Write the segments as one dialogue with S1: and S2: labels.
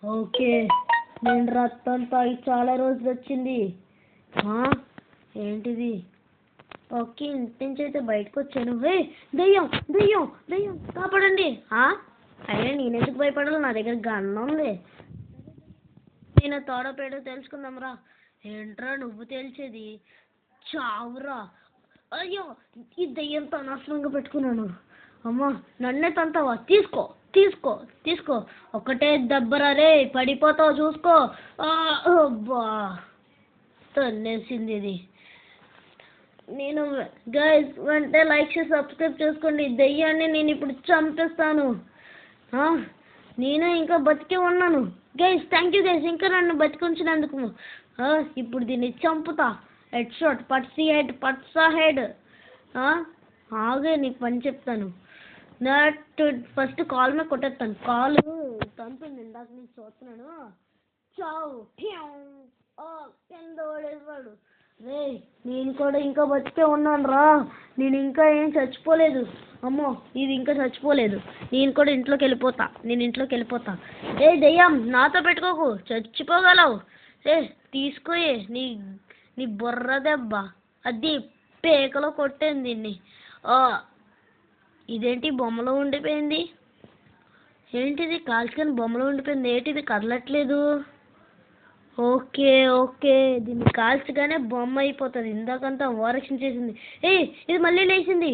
S1: Okay. నేను రక్తం తాగి చాలా రోజులు వచ్చింది. ఏంటిది? ఓకే, ఇంటి నుంచి అయితే బయటకు వచ్చాను. దెయ్యం దెయ్యం దెయ్యం కాపాడండి. అయినా నేనెందుకు భయపడాలి? నా దగ్గర గన్ ఉంది. నేను తోడపేడో తెలుసుకుందాంరా. ఏంట్రా నువ్వు తేల్చేది? చావురా. అయ్యో, ఈ దెయ్యంతో అనవసరంగా పెట్టుకున్నాను. అమ్మా, నన్నే తంతావా? తీసుకో తీసుకో తీసుకో. ఒకటే దెబ్బరా రే, పడిపోతావు చూసుకో. అబ్బా, తన్నేసింది ఇది. నేను గైస్ వెంటనే లైక్ చేసి సబ్స్క్రైబ్ చేసుకోండి. దెయ్యాన్ని నేను ఇప్పుడు చంపేస్తాను. నేను ఇంకా బతికే ఉన్నాను. గైస్ థ్యాంక్ యూ గైస్, ఇంకా నన్ను బతికించినందుకు. ఇప్పుడు దీన్ని చంపుతా. హెడ్ షాట్, పట్సీ హెడ్, పట్సా హెడ్. ఆగే, నీకు పని చెప్తాను. ఫస్ట్ కాల్ మీద కొట్టేస్తాను. కాలు తంతుంది, ఇందాక నేను చూస్తున్నాను. చావు. కింద పడేవాడు. రే, నేను కూడా ఇంకా బతికే ఉన్నాను రా. నేను ఇంకా ఏం చచ్చిపోలేదు. అమ్మో, ఇది ఇంకా చచ్చిపోలేదు. నేను కూడా ఇంట్లోకి వెళ్ళిపోతా. ఏ దెయ్యం, నాతో పెట్టుకోకు, చచ్చిపోగలవు. తీసుకోయే నీ నీ బుర్ర దెబ్బ. అది పేకలో కొట్టాను దీన్ని. ఇదేంటి బొమ్మలో ఉండిపోయింది? ఏంటిది కాల్చుకొని బొమ్మలో ఉండిపోయింది? ఏంటిది కదలట్లేదు? ఓకే ఓకే, దీన్ని కాల్చగానే బొమ్మ అయిపోతుంది. ఇందాకంతా ఓరక్షణ చేసింది. ఇది మళ్ళీ లేచింది.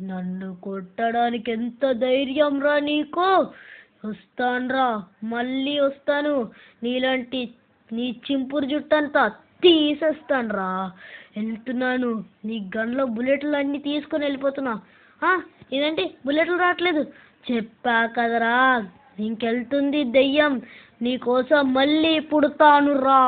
S1: నన్ను కొట్టడానికి ఎంత ధైర్యం రా నీకు? వస్తానురా, మళ్ళీ వస్తాను. నీ చింపురు జుట్టంతా తీసేస్తాను రా. వెళ్తున్నాను. నీ గన్లో బుల్లెట్లు అన్నీ తీసుకొని వెళ్ళిపోతున్నా. ఇదేంటి బుల్లెట్లు రావట్లేదు? చెప్పా కదరా, ఇంకెళ్తుంది దెయ్యం. నీకోసం మళ్ళీ పుడతాను రా.